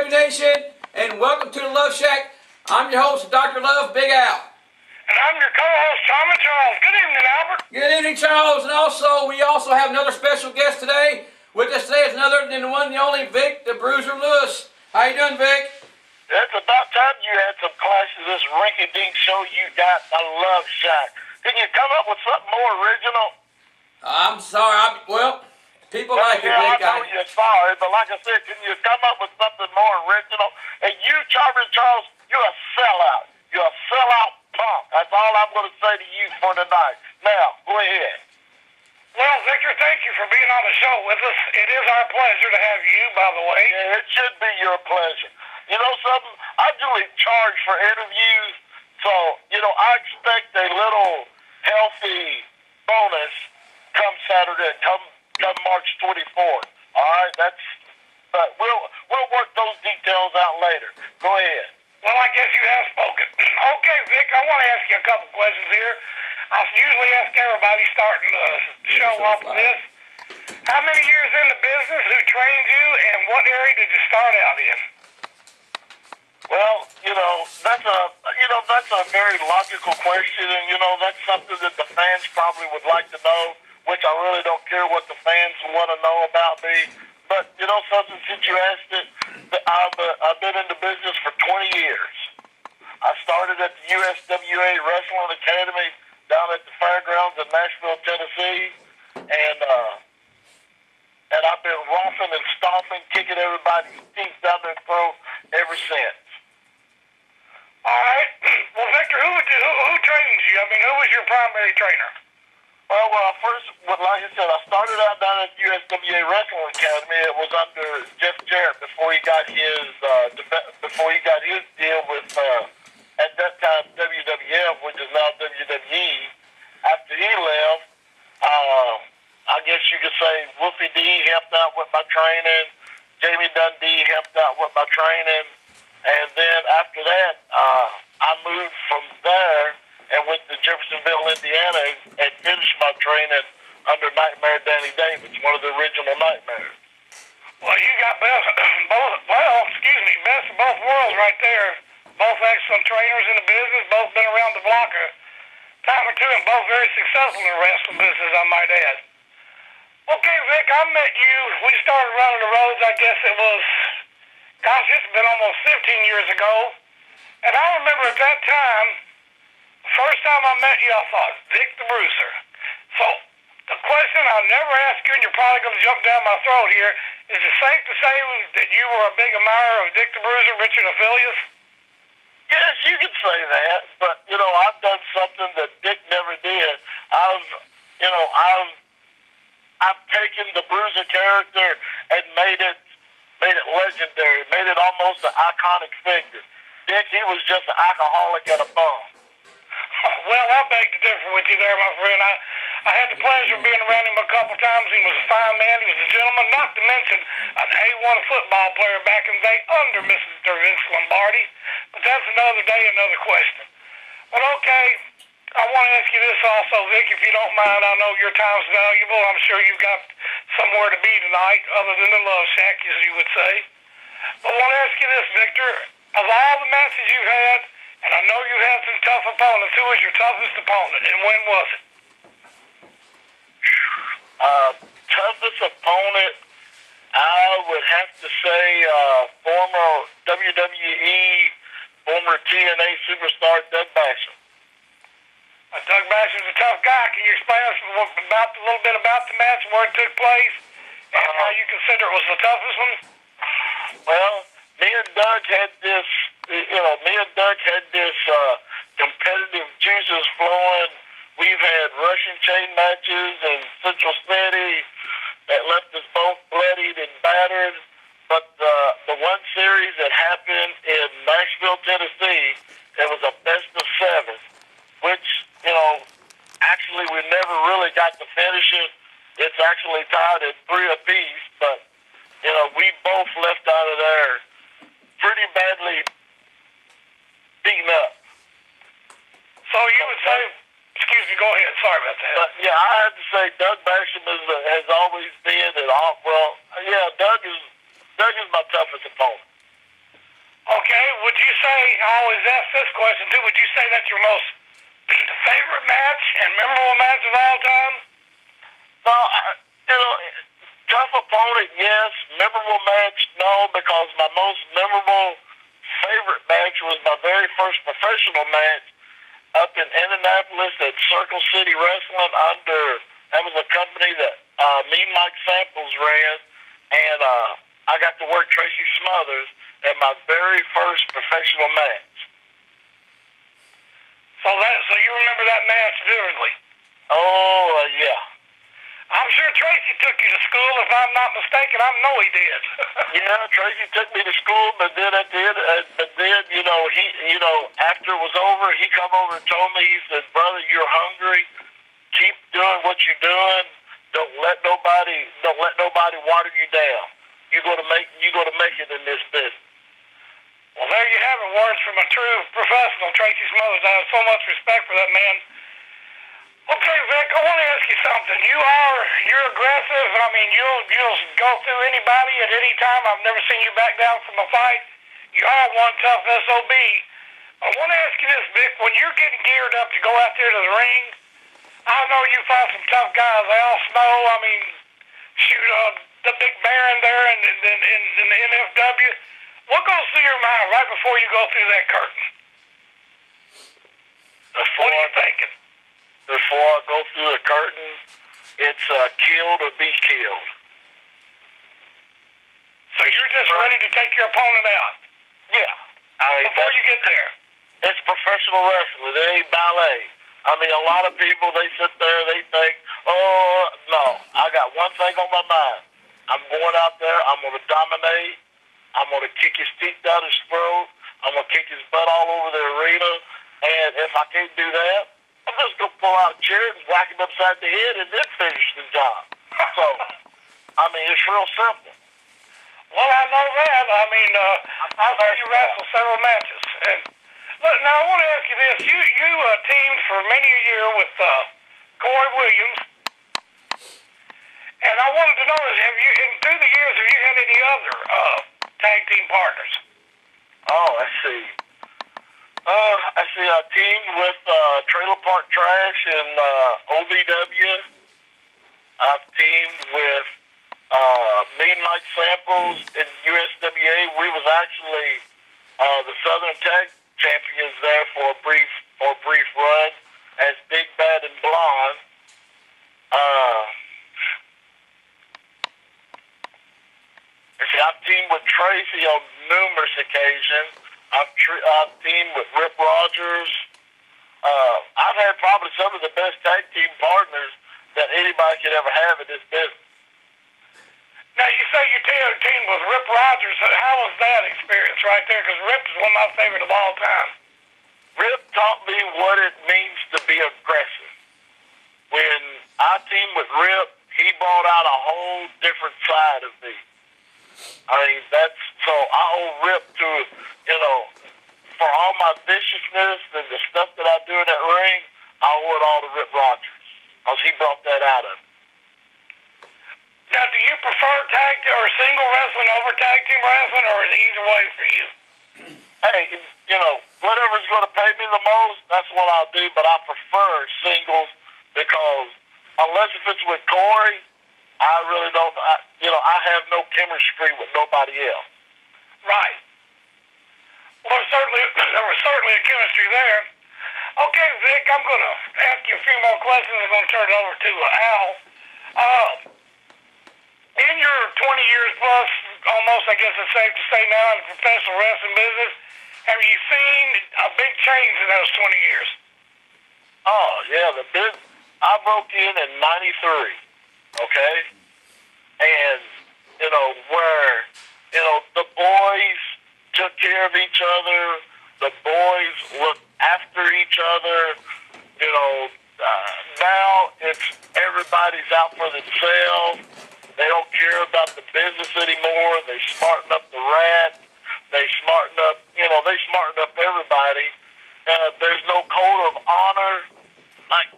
NFW Nation, and welcome to the Luv Shak. I'm your host, Dr. Love, Big Al. And I'm your co-host, Tom and Charles. Good evening, Albert. Good evening, Charles. And we also have another special guest today. With us today is none other than the one and the only Vic the Bruiser Lewis. How you doing, Vic? It's about time you had some class to this rinky-dink show you got, the Luv Shak. Can you come up with something more original? I'm sorry. People like it, Vic. I know you're sorry, but like I said, can you come up with something more original? And you, Charles, you're a sellout. You're a sellout punk. That's all I'm going to say to you for tonight. Now, go ahead. Well, Victor, thank you for being on the show with us. It is our pleasure to have you, by the way. Yeah, it should be your pleasure. You know something? I do charge for interviews, so, I expect a little healthy bonus come Saturday, come March 24th. All right, but we'll work those details out later. Go ahead. Well, I guess you have spoken. Okay, Vic, I want to ask you a couple questions here. I usually ask everybody starting the show off with this. How many years in the business? Who trained you? And what area did you start out in? Well, that's a very logical question, and that's something that the fans probably would like to know, which I really don't care what the fans want to know about me. But something, since you asked it, I've been in the business for 20 years. I started at the USWA Wrestling Academy down at the fairgrounds in Nashville, Tennessee, and I've been romping and stomping, kicking everybody's teeth down their throat ever since. All right. Well, Victor, who trained you? I mean, who was your primary trainer? Well, like I said, I started out down at the USWA Wrestling Academy. It was under Jeff Jarrett before he got his deal with at that time WWF, which is now WWE. After he left, I guess you could say Wolfie D helped out with my training. Jamie Dundee helped out with my training. And then after that, I moved from there and went to Evansville, Indiana, and finished my training under Nightmare Danny Davis, one of the original Nightmares. Well, you got best of both worlds right there. Both excellent trainers in the business, both been around the block a time or two, and both very successful in the wrestling business, I might add. Okay, Vic, I met you. We started running the roads, I guess it was, it's been almost 15 years ago. And I remember at that time, first time I met you, I thought, Vic the Bruiser. So, the question I'll never ask you, and you're probably going to jump down my throat here, is it safe to say that you were a big admirer of Dick the Bruiser, Richard Affilius? Yes, you could say that, but, I've done something that Dick never did. I've taken the Bruiser character and made it legendary, made it almost an iconic figure. Dick, he was just an alcoholic and a bum. Well, I beg to differ with you there, my friend. I had the pleasure of being around him a couple times. He was a fine man. He was a gentleman, not to mention an A1 football player back in the day under Mr. Vince Lombardi. But that's another day, another question. But okay, I want to ask you this also, Vic, if you don't mind. I know your time's valuable. I'm sure you've got somewhere to be tonight other than the Luv Shak, as you would say. But I want to ask you this, Victor. Of all the matches you've had, and I know you had some tough opponents, who was your toughest opponent, and when was it? Toughest opponent, I would have to say former WWE, former TNA superstar Doug Basham. Doug Basham's a tough guy. Can you explain us a little bit about the match, where it took place, and how you consider it was the toughest one? Well, me and Doug had this competitive juices flowing. We've had Russian chain matches in Central City that left us both bloodied and battered. But the one series that happened in Nashville, Tennessee, it was a best of 7, which, actually we never really got to finish it. It's actually tied at 3 apiece, but, we both left out of there pretty badly beaten up. So you would say, excuse me, go ahead. Sorry about that. But yeah, I have to say Doug Basham has always been Doug is my toughest opponent. Okay, would you say, I always ask this question too, would you say that's your most favorite match and memorable match of all time? No, tough opponent, yes. Memorable match, no, because my most memorable favorite match was my very first professional match up in Indianapolis at Circle City Wrestling that was a company that me and Mike Samples ran, and I got to work Tracy Smothers at my very first professional match. So you remember that match vividly? Oh, yeah. I'm sure Tracy took you to school, if I'm not mistaken. I know he did. Yeah, Tracy took me to school, but then after it was over, he come over and told me, he said, "Brother, you're hungry. Keep doing what you're doing. Don't let nobody water you down. You're gonna make it in this business." Well, there you have it. Words from a true professional, Tracy Smothers. I have so much respect for that man. Okay, Vic, I want to ask you something. You're aggressive. I mean, you'll go through anybody at any time. I've never seen you back down from a fight. You are one tough SOB. I want to ask you this, Vic. When you're getting geared up to go out there to the ring, I know you fight some tough guys. Al Snow, I mean, shoot, the Big Baron there in the NFW. What goes through your mind right before you go through that curtain? What are you thinking? Before I go through the curtain, it's killed or be killed. So you're just ready to take your opponent out? Yeah. Before you get there? It's professional wrestling. It ain't ballet. I mean, a lot of people, they sit there, they think, oh, no, I got one thing on my mind. I'm going out there, I'm going to dominate. I'm going to kick his teeth down his throat. I'm going to kick his butt all over the arena. And if I can't do that, I'm just going to pull out a chair and whack him upside the head and then finish the job. So, I mean, it's real simple. Well, I know that. I mean, I've heard you wrestle several matches. And look, now I want to ask you this. You teamed for many a year with Corey Williams. And I wanted to know, through the years, have you had any other tag team partners? Oh, let's see. I teamed with Trailer Park Trash and OVW. I've teamed with me and Mike Samples in USWA. We was actually the Southern Tag Champions there for a brief run as Big Bad and Blonde. I've teamed with Tracy on numerous occasions. I've teamed with Rip Rogers. I've had probably some of the best tag team partners that anybody could ever have in this business. Now, you say you teamed with Rip Rogers. How was that experience right there? Because Rip is one of my favorite of all time. Rip taught me what it means to be aggressive. When I teamed with Rip, he brought out a whole different side of me. I mean, so I owe Rip to, for all my viciousness and the stuff that I do in that ring, I owe it all to Rip Rogers, because he brought that out of me. Now, do you prefer tag or single wrestling over tag team wrestling, or is it either way for you? Hey, whatever's going to pay me the most, that's what I'll do, but I prefer singles because unless if it's with Corey, I really don't, I have no chemistry with nobody else. Right. Well, there was certainly a chemistry there. Okay, Vic, I'm going to ask you a few more questions. I'm going to turn it over to Al. In your 20 years plus, almost, I guess it's safe to say now, in the professional wrestling business, have you seen a big change in those 20 years? Oh, yeah. I broke in 93, okay? And, where, the boys took care of each other, the boys looked after each other, now it's everybody's out for themselves. They don't care about the business anymore. They smarten up the rat. They smarten up, they smarten up everybody. There's no code of honor. Like,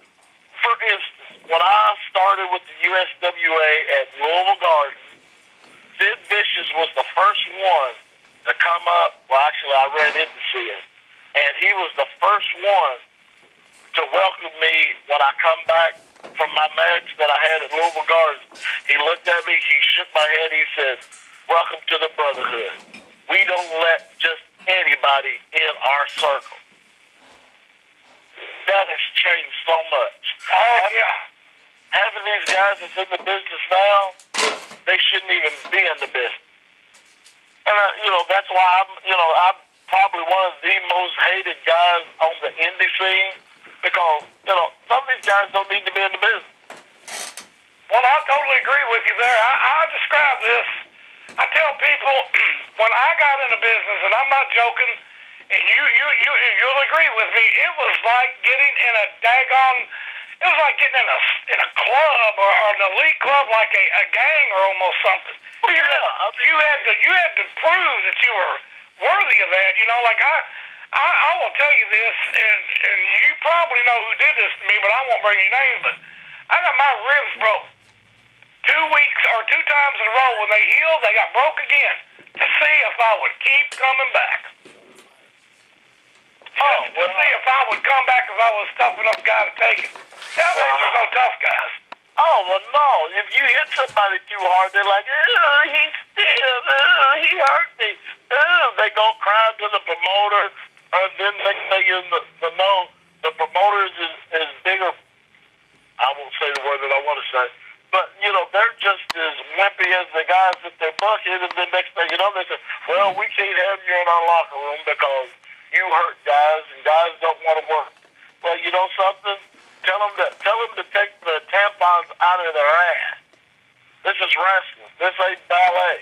for instance, when I started with the USWA at Louisville Gardens, Sid Vicious was the first one to come up. Well, actually, I ran into Sid. And he was the first one to welcome me when I come back from my match that I had at Louisville Gardens. He looked at me, he shook my head, he said, "Welcome to the Brotherhood. We don't let just anybody in our circle." That has changed so much. Oh, yeah. Having these guys that's in the business now, they shouldn't even be in the business. And, that's why I'm probably one of the most hated guys on the indie scene because, some of these guys don't need to be in the business. Well, I totally agree with you there. I describe this. I tell people, when I got into business, and I'm not joking, and you'll agree with me, it was like getting in a it was like getting in a club or an elite club, like a gang or almost something. Well, yeah. You had to prove that you were worthy of that. Like I will tell you this, and you probably know who did this to me, but I won't bring any names. But I got my ribs broke 2 weeks or 2 times in a row. When they healed, they got broke again to see if I would keep coming back. To see if I would come back if I was a tough enough guy to take it. That means there's no tough guys. Oh, well, no. If you hit somebody too hard, they're like, he's still, he hurt me. They go cry to the promoter, and then next thing you know, the promoter is bigger. I won't say the word that I want to say. But, they're just as wimpy as the guys that they're bucking, and then next thing you know, they say, well, we can't have you in our locker room because you hurt guys, and guys don't want to work. Well, you know something? Tell them to take the tampons out of their ass. This is wrestling. This ain't ballet.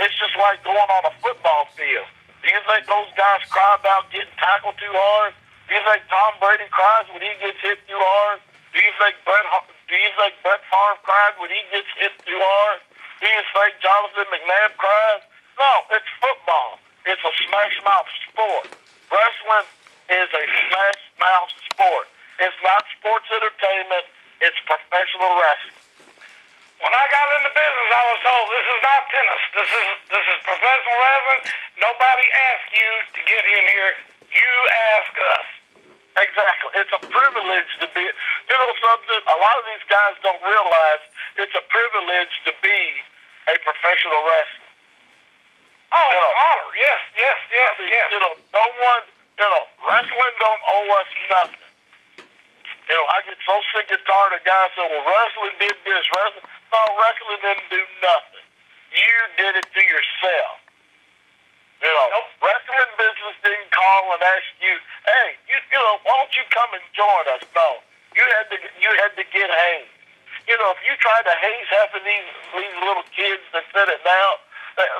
It's just like going on a football field. Do you think those guys cry about getting tackled too hard? Do you think Tom Brady cries when he gets hit too hard? Do you think Brett Favre cried when he gets hit too hard? Do you think Jonathan McNabb cries? No, it's football. It's a smash-mouth sport. Wrestling is a smash-mouth sport. It's not sports entertainment. It's professional wrestling. When I got into business, I was told this is not tennis. This is professional wrestling. Nobody asked you to get in here. You ask us. Exactly. It's a privilege to be. You know something? A lot of these guys don't realize it's a privilege to be a professional wrestler. Oh, it's an honor. Yes. No one. Wrestling don't owe us nothing. I get so sick and tired of guys saying, well, wrestling did this, wrestling. No, wrestling didn't do nothing. You did it to yourself. Nope. Wrestling business didn't call and ask you, hey, why don't you come and join us? No. You had to get hazed. If you tried to haze half of these little kids that said it now,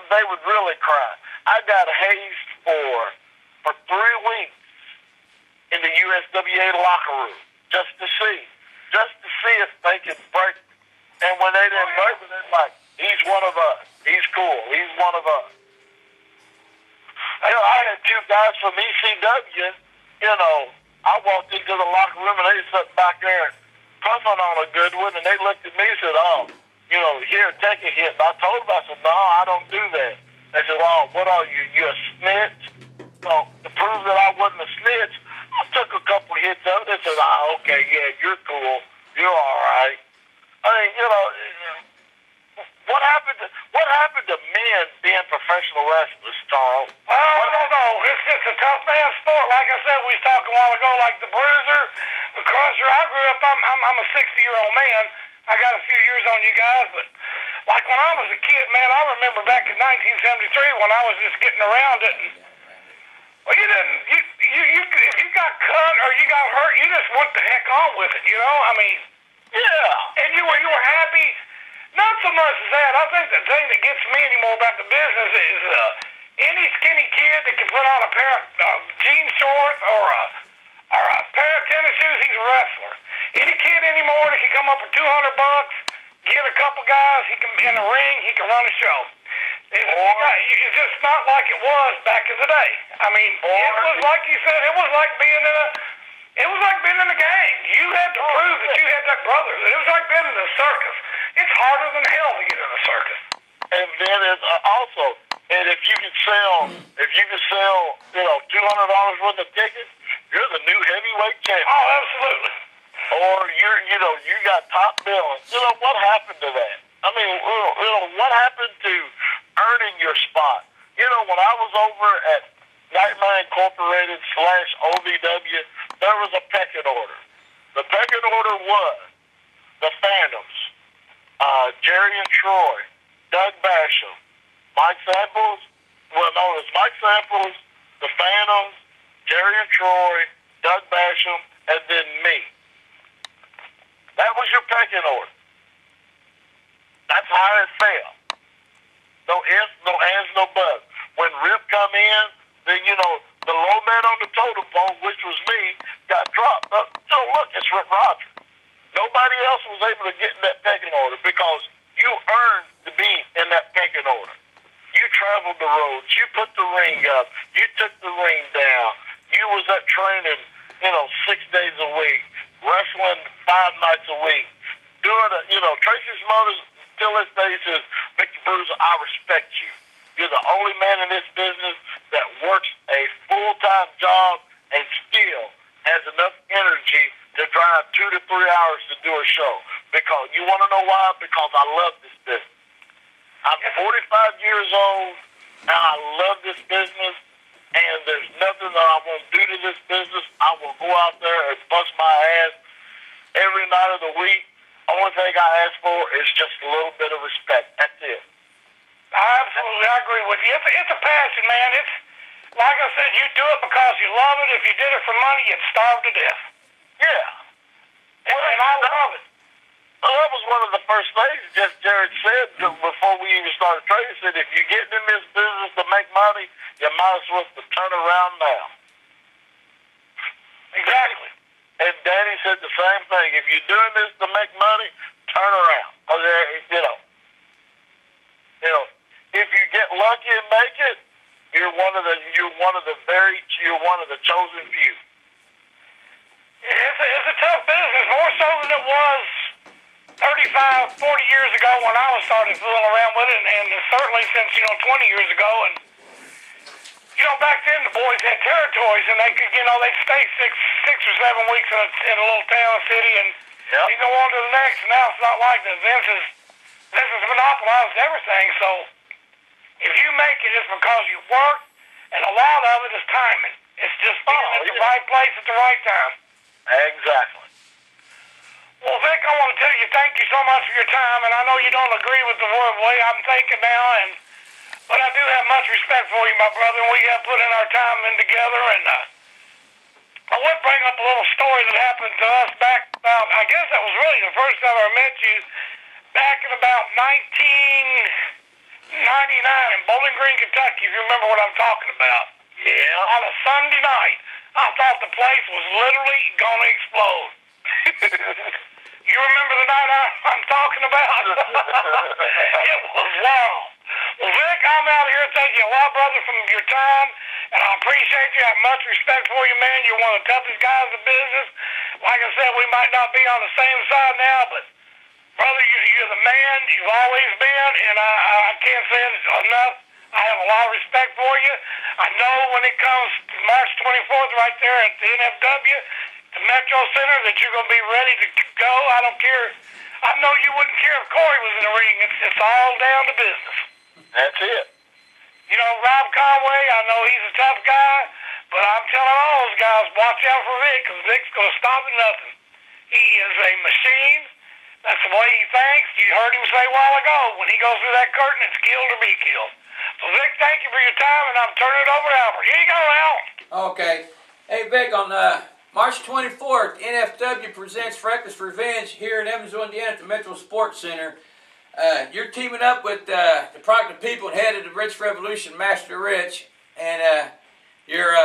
they would really cry. I got hazed for 3 weeks in the USWA locker room. Just to see if they could break me. And when they didn't break me, they're like, he's one of us. He's cool. He's one of us. I had 2 guys from ECW, I walked into the locker room and they sat back there puffing on a good one, and they looked at me and said, here, take a hit. And I told them, I said, no, I don't do that. They said, oh, what are you? You a snitch? So to prove that I wasn't a snitch, I took a couple hits of it. They said, okay, yeah, you're cool. You're all right. I mean, what happened to men being professional wrestlers, Charles? I don't know. It's just a tough man sport. Like I said, we was talking a while ago, like the Bruiser, the Crusher. I grew up, I'm a 60-year-old man. I got a few years on you guys, but like when I was a kid, man, I remember back in 1973 when I was just getting around it. And, well, you didn't. If you got cut or you got hurt, you just went the heck on with it. I mean. Yeah. And you were happy. Not so much as that. I think the thing that gets me anymore about the business is any skinny kid that can put on a pair of jean shorts or a pair of tennis shoes, he's a wrestler. Any kid anymore that can come up with $200, get a couple guys, he can be in the ring, he can run a show. It's just not like it was back in the day. I mean, it was like you said, it was like being in a gang. You had to prove that you had that brother. It was like being in a circus. It's harder than hell to get in a circus. And then it's also, and if you if you can sell, $200 worth of tickets, you're the new heavyweight champion. Oh, absolutely. Or you got top billing. What happened to that? I mean, what happened to earning your spot? When I was over at Nightmare Incorporated /OVW, there was a pecking order. The pecking order was the Phantoms, Jerry and Troy, Doug Basham, Mike Samples, known as Mike Samples, the Phantoms, Jerry and Troy, Doug Basham, and then me. That was your pecking order. That's how it fell. No ifs, no ands, no buts. When Rip come in, then, the low man on the totem pole, which was me, got dropped. Look, it's Rip Rogers. Nobody else was able to get in that pecking order because you earned to be in that pecking order. You traveled the roads. You put the ring up. You took the ring down. You was at training, 6 days a week, wrestling 5 nights a week, doing Tracy Smothers still this day says, Vic the Bruiser, I respect you. You're the only man in this business that works a full-time job and still has enough energy to drive 2 to 3 hours to do a show. Because you want to know why? Because I love this business. I'm 45 years old, and I love this business, and there's nothing that I won't do to this business. I will go out there and bust my ass every night of the week. Only thing I ask for is just a little bit of respect. That's it. Absolutely, I agree with you. It's a passion, man. It's like I said, you do it because you love it. If you did it for money, you'd starve to death. Yeah. And I love it. Well, that was one of the first things just Jared said before we even started trading. He said, if you're getting in this business to make money, you might as well turn around now. Exactly. And Danny said the same thing. If you're doing this to make money, turn around. If you get lucky and make it, you're one of the chosen few. It's a tough business, more so than it was 35, 40 years ago when I was starting fooling around with it, and certainly since 20 years ago. And back then the boys had territories, and they could they'd stay six or 7 weeks in a little town city, and you go on to the next. And now it's not like that. Vince has monopolized everything. So if you make it, it's because you work, and a lot of it is timing. It's just being at the right place at the right time. Exactly. Well, Vic, I want to tell you thank you so much for your time, and I know you don't agree with the way I'm thinking now, but I do have much respect for you, my brother, and we have put in our time in together, and I would bring up a little story that happened to us back about, I guess that was really the first time I met you, back in about 1999 in Bowling Green, Kentucky, if you remember what I'm talking about. Yeah. On a Sunday night, I thought the place was literally going to explode. You remember the night I'm talking about? It was wild. Well, Vic, I'm out here thanking you a lot, brother, from your time, and I appreciate you. I have much respect for you, man. You're one of the toughest guys in business. Like I said, we might not be on the same side now, but, brother, you're the man. You've always been, and I can't say it enough. I have a lot of respect for you. I know when it comes to March 24th right there at the NFW, the Metro Center, that you're going to be ready to go. I don't care. I know you wouldn't care if Corey was in the ring. It's all down to business. That's it. Rob Conway, I know he's a tough guy, but I'm telling all those guys, watch out for Vic, because Vic's going to stop at nothing. He is a machine. That's the way he thinks. You heard him say a while ago, when he goes through that curtain, it's killed or be killed. So, Vic, thank you for your time, and I'm turning it over to Albert. Here you go, Al. Okay. Hey, Vic, on March 24th, NFW presents Reckless Revenge here in Evansville, Indiana at the Metro Sports Center. You're teaming up with the Product of People and head of the Rich Revolution, Master Rich, and your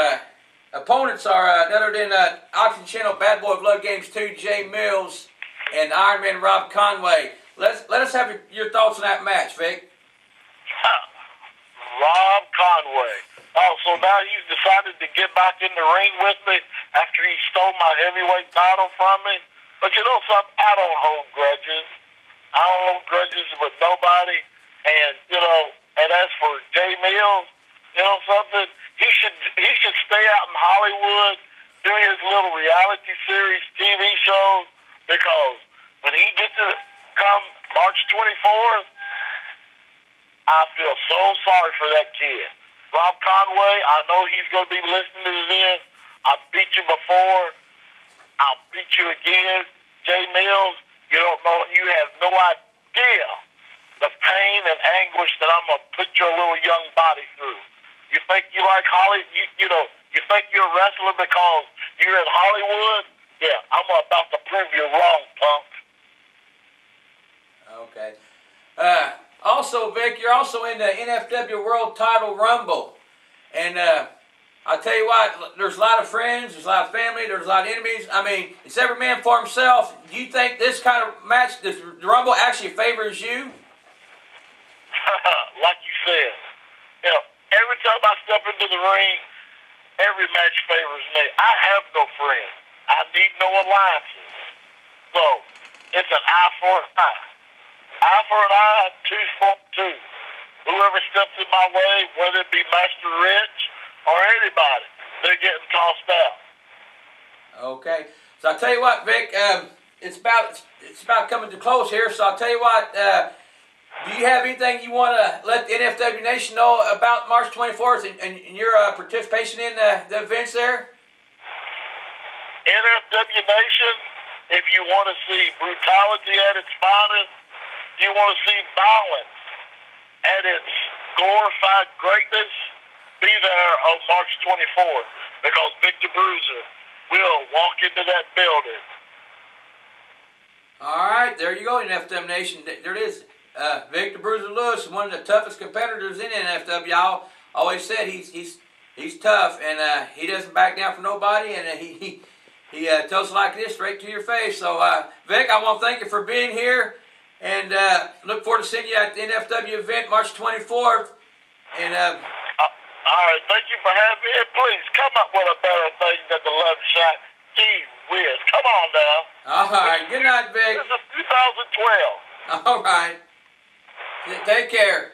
opponents are none other than Auction Channel Bad Boy of Love Games 2, Jay Mills, and Iron Man Rob Conway. Let us have your thoughts on that match, Vic. Rob Conway. Oh, so now you've decided to get back in the ring with me after he stole my heavyweight title from me? But you know something? I don't hold grudges. I don't hold grudges with nobody. And, and as for Jay Mills, You know something? He should stay out in Hollywood doing his little reality series TV shows, because when he gets to come March 24th, I feel so sorry for that kid. Rob Conway, I know he's going to be listening to this. I beat you before. I'll beat you again. Jay Mills, you don't know, you have no idea the pain and anguish that I'm going to put your little young body through. You think you like you think you're a wrestler because you're in Hollywood? Yeah, I'm about to prove you wrong, punk. Okay. Also, Vic, you're also in the NFW World Title Rumble. And I'll tell you what, there's a lot of friends, there's a lot of family, there's a lot of enemies. I mean, it's every man for himself. Do you think this kind of match, this Rumble, actually favors you? Like you said, you know, every time I step into the ring, every match favors me. I have no friends. I need no alliances. So, it's an eye for an eye. Eye for an eye, tooth for a tooth. Whoever steps in my way, whether it be Master Rich or anybody, they're getting tossed out. Okay. So I'll tell you what, Vic, it's about coming to close here, so I'll tell you what, do you have anything you want to let the NFW Nation know about March 24th and your participation in the events there? NFW Nation, if you want to see brutality at its finest, you want to see violence at its glorified greatness, be there on March 24th, because Vic the Bruiser will walk into that building. All right, there you go, NFW Nation. There it is. Vic the Bruiser Lewis, one of the toughest competitors in NFW. I always said he's tough, and he doesn't back down for nobody, and he tells it like this, straight to your face. So, Vic, I want to thank you for being here, and look forward to seeing you at the NFW event March 24th. And all right, thank you for having me. And please come up with a better thing than the Luv Shak. Gee whiz, come on now. All right, good night, Vic. This is 2012. All right. Take care.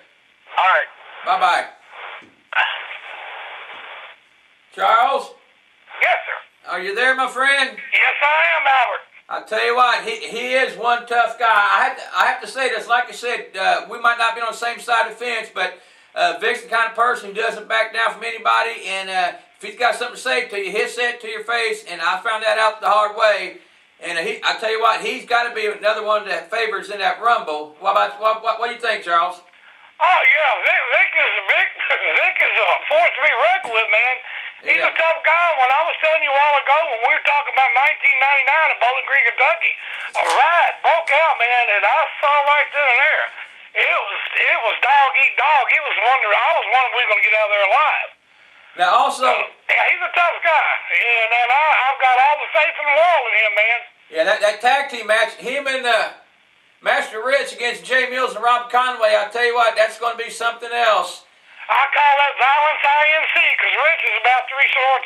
All right. Bye-bye. Charles? Yes, sir. Are you there, my friend? Yes, I am, Albert. I'll tell you what, he is one tough guy. I have to say this, like I said, we might not be on the same side of the fence, but Vic's the kind of person who doesn't back down from anybody, and if he's got something to say to you, he'll say it to your face, and I found that out the hard way. And I tell you what, he's got to be another one that favors in that Rumble. What do you think, Charles? Oh, yeah, Vic is a force to be reckoned with, man. He's a tough guy. When I was telling you a while ago, when we were talking about 1999 in Bowling Green, Kentucky, a riot broke out, man, and I saw right then and there. It was dog eat dog. I was wondering if we were going to get out of there alive. Now, also... yeah, he's a tough guy, and I've got all the faith in the world in him, man. Yeah, that tag team match, him and Master Rich against Jay Mills and Rob Conway, I'll tell you what, that's going to be something else. I call that violence INC, because Rich is about three scenes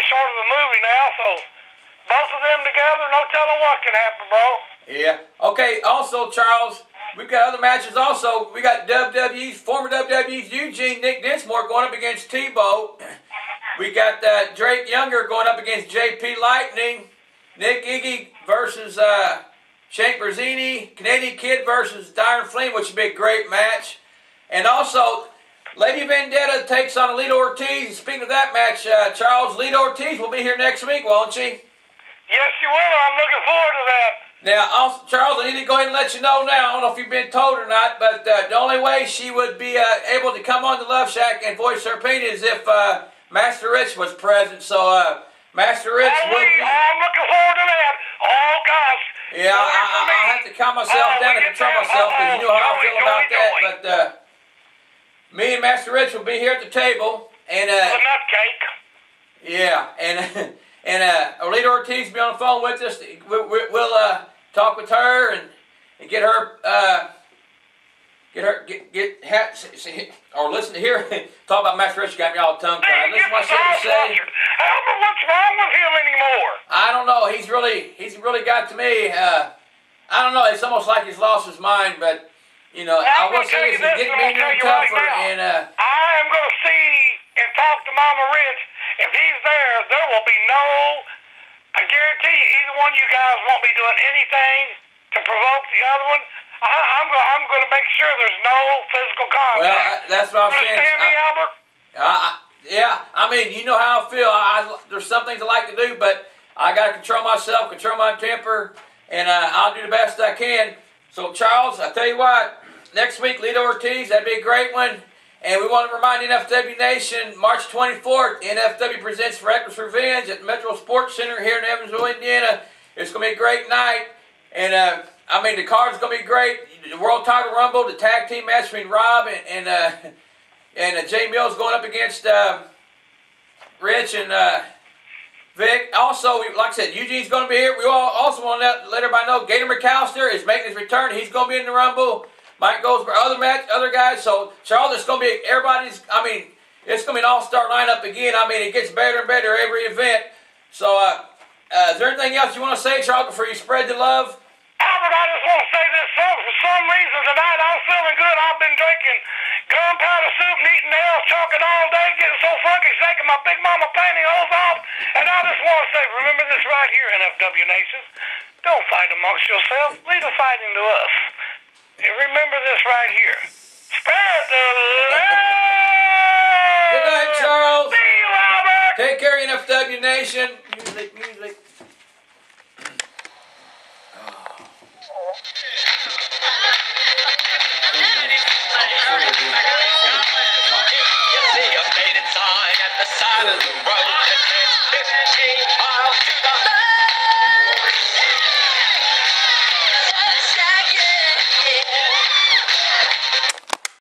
short of the movie now, so both of them together, no telling what can happen, bro. Yeah. Okay, also, Charles, we've got other matches also. We got former WWE's Eugene Nick Dinsmore going up against Tebow. We got Drake Younger going up against JP Lightning. Nick Iggy versus Shank Berzini. Canadian Kid versus Darren Flynn, which would be a great match. And also, Lady Vendetta takes on Alito Ortiz. Speaking of that match, Charles, Alito Ortiz will be here next week, won't she? Yes, she will. I'm looking forward to that. Now, also, Charles, I need to go ahead and let you know now. I don't know if you've been told or not, but the only way she would be able to come on to Luv Shak and voice her opinion is if Master Rich was present. So, Master Rich would be... I'm looking forward to that. Oh, gosh. Yeah, I'll have to calm myself down and control myself because you know how I feel about that. But me and Master Rich will be here at the table. And, a nutcake. Yeah, and Alito Ortiz will be on the phone with us. We'll talk with her and get her or listen to her talk about Master Rich. Got me all tongue tied. Listen to what I have to say. Albert, what's wrong with him anymore? I don't know. He's really got to me. I don't know. It's almost like he's lost his mind. But You know, Well, I will say this is getting me more tougher, and I am going to see and talk to Mama Rich. If he's there will be no. I guarantee you, either one of you guys won't be doing anything to provoke the other one. I'm going to make sure there's no physical contact. well, that's what I'm saying. Understand me, Albert? Yeah, I mean, you know how I feel. There's some things I like to do, but I got to control myself, control my temper, and I'll do the best I can. So, Charles, I tell you what, next week, Lito Ortiz, that'd be a great one. And we want to remind NFW Nation, March 24th, NFW presents Reckless Revenge at the Metro Sports Center here in Evansville, Indiana. It's going to be a great night. And, I mean, the card's going to be great. The World Title Rumble, the tag team match between Rob and Jay Mills going up against Rich and Vic. Also, like I said, Eugene's going to be here. We all also want to let everybody know Gator McAllister is making his return. He's going to be in the Rumble. Mike goes for other guys. So, Charles, it's going to be everybody's, I mean, it's going to be an all-star lineup again. I mean, it gets better and better every event. So, is there anything else you want to say, Charles, before you spread the love? Albert, I just want to say this. For some reason tonight, I'm feeling good. I've been drinking gunpowder soup and eating nails chocolate all day, getting so funky, shaking my big mama pantyhose off. And I just want to say, remember this right here, NFW Nation. Don't fight amongst yourselves. Leave the fighting to us. And remember this right here. Spread the love. Good night, Charles. See you, Albert. Take care, NFW Nation. Music. You see a faded sign at the side of the